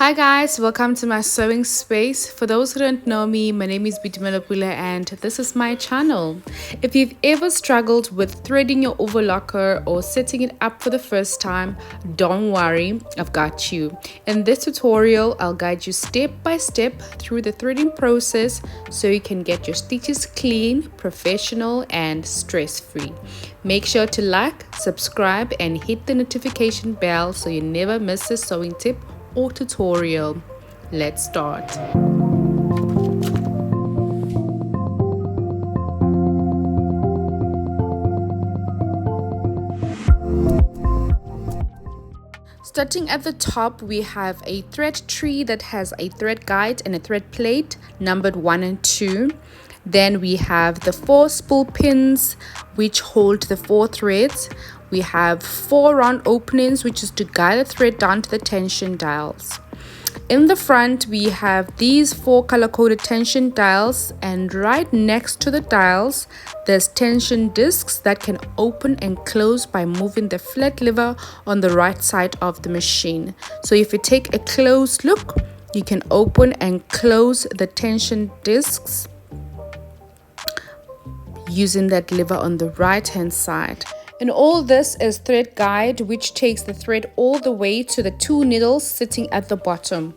Hi guys, welcome to my sewing space. For those who don't know me, my name is Bitumelapula and this is my channel. If you've ever struggled with threading your overlocker or setting it up for the first time, don't worry, I've got you. In this tutorial, I'll guide you step by step through the threading process so you can get your stitches clean, professional and stress-free. Make sure to like, subscribe and hit the notification bell so you never miss a sewing tip or tutorial. Let's start. Starting at the top, we have a thread tree that has a thread guide and a thread plate numbered 1 and 2. Then we have the 4 spool pins which hold the 4 threads. We have 4 round openings, which is to guide the thread down to the tension dials. In the front, we have these 4 color-coded tension dials, and right next to the dials, there's tension discs that can open and close by moving the flat lever on the right side of the machine. So if you take a close look, you can open and close the tension discs using that lever on the right hand side. And all this is thread guide, which takes the thread all the way to the 2 needles sitting at the bottom.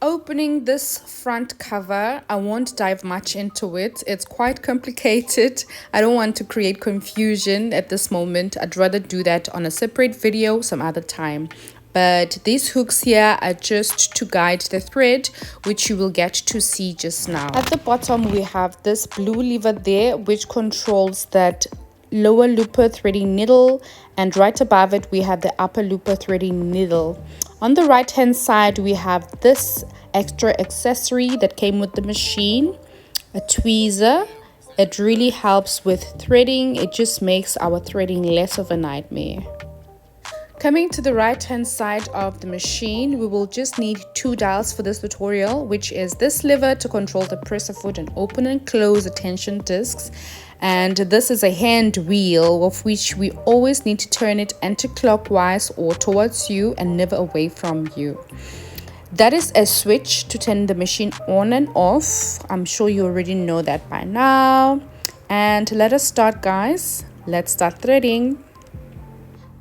Opening this front cover, I won't dive much into it. It's quite complicated. I don't want to create confusion at this moment. I'd rather do that on a separate video some other time. But these hooks here are just to guide the thread, which you will get to see just now. At the bottom, we have this blue lever there, which controls that lower looper threading needle, and right above it we have the upper looper threading needle. On the right hand side we have this extra accessory that came with the machine, a tweezer. It really helps with threading. It just makes our threading less of a nightmare. Coming to the right hand side of the machine, we will just need 2 dials for this tutorial, which is this lever to control the presser foot and open and close the tension discs, and this is a hand wheel of which we always need to turn it anti-clockwise or towards you and never away from you. That is a switch to turn the machine on and off. I'm sure you already know that by now. And let us start, guys. Let's start threading.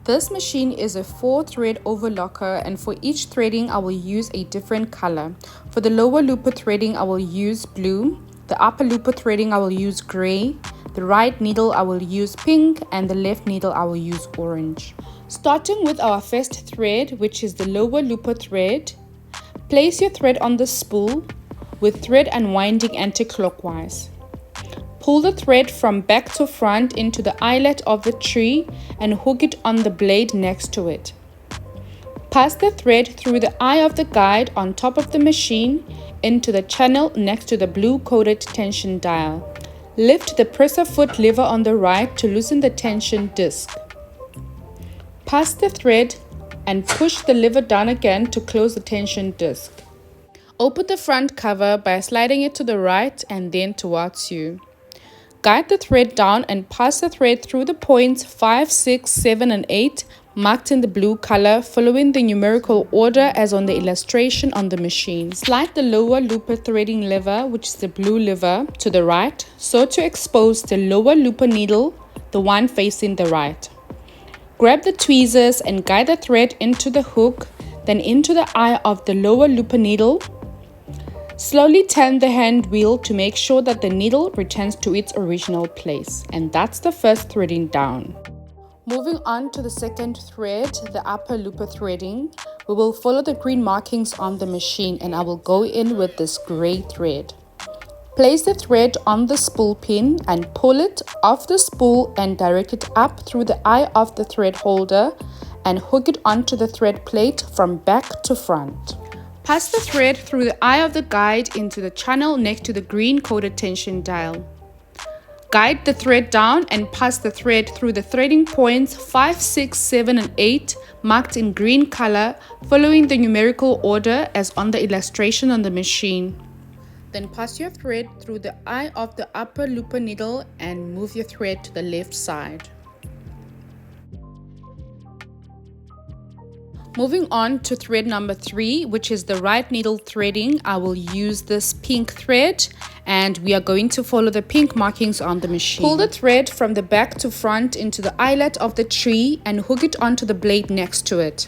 This machine is a 4-thread overlocker, and for each threading I will use a different color. For the lower looper threading I will use blue, the upper looper threading I will use gray, the right needle I will use pink, and the left needle I will use orange. Starting with our first thread, which is the lower looper thread, place your thread on the spool with thread unwinding anti-clockwise. Pull the thread from back to front into the eyelet of the tree and hook it on the blade next to it. Pass the thread through the eye of the guide on top of the machine into the channel next to the blue coated tension dial. Lift the presser foot lever on the right to loosen the tension disc. Pass the thread and push the lever down again to close the tension disc. Open the front cover by sliding it to the right and then towards you. Guide the thread down and pass the thread through the points 5, 6, 7 and 8 marked in the blue color, following the numerical order as on the illustration on the machine. Slide the lower looper threading lever, which is the blue lever, to the right so to expose the lower looper needle, the one facing the right. Grab the tweezers and guide the thread into the hook, then into the eye of the lower looper needle. Slowly turn the hand wheel to make sure that the needle returns to its original place. And that's the first threading down. Moving on to the second thread, the upper looper threading, we will follow the green markings on the machine, and I will go in with this gray thread. Place the thread on the spool pin and pull it off the spool and direct it up through the eye of the thread holder and hook it onto the thread plate from back to front. Pass the thread through the eye of the guide into the channel next to the green coated tension dial. Guide the thread down and pass the thread through the threading points 5, 6, 7 and 8 marked in green color, following the numerical order as on the illustration on the machine. Then pass your thread through the eye of the upper looper needle and move your thread to the left side. Moving on to thread number 3, which is the right needle threading. I will use this pink thread and we are going to follow the pink markings on the machine. Pull the thread from the back to front into the eyelet of the tree and hook it onto the blade next to it.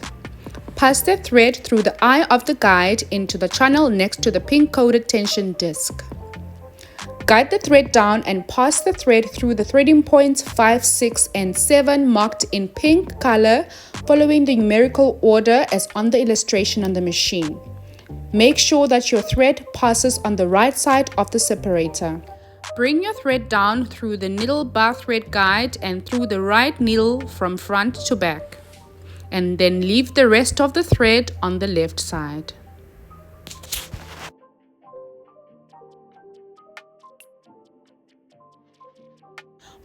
Pass the thread through the eye of the guide into the channel next to the pink coated tension disc. Guide the thread down and pass the thread through the threading points 5, 6, and 7 marked in pink color, following the numerical order as on the illustration on the machine. Make sure that your thread passes on the right side of the separator. Bring your thread down through the needle bar thread guide and through the right needle from front to back, and then leave the rest of the thread on the left side.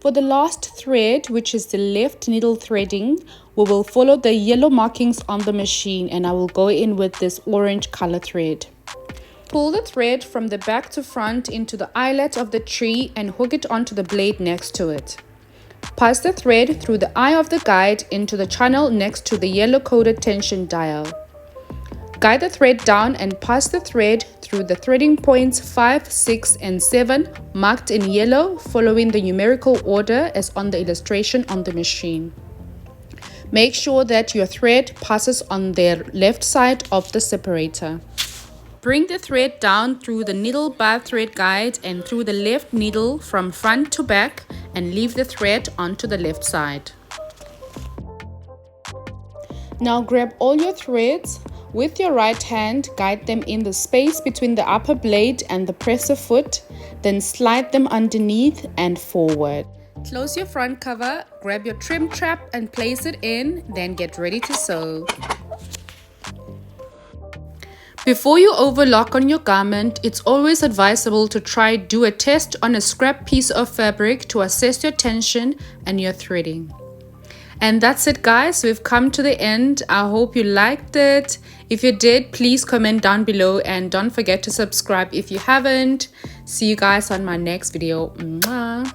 For the last thread, which is the left needle threading, we will follow the yellow markings on the machine, and I will go in with this orange color thread. Pull the thread from the back to front into the eyelet of the tree and hook it onto the blade next to it. Pass the thread through the eye of the guide into the channel next to the yellow coated tension dial. Guide the thread down and pass the thread through the threading points 5, 6, and 7 marked in yellow, following the numerical order as on the illustration on the machine. Make sure that your thread passes on the left side of the separator. Bring the thread down through the needle bar thread guide and through the left needle from front to back and leave the thread onto the left side. Now grab all your threads. With your right hand, guide them in the space between the upper blade and the presser foot, then slide them underneath and forward. Close your front cover, grab your trim trap and place it in, then get ready to sew. Before you overlock on your garment, it's always advisable to do a test on a scrap piece of fabric to assess your tension and your threading. And that's it, guys. We've come to the end. I hope you liked it. If you did, please comment down below and don't forget to subscribe if you haven't. See you guys on my next video. Mwah.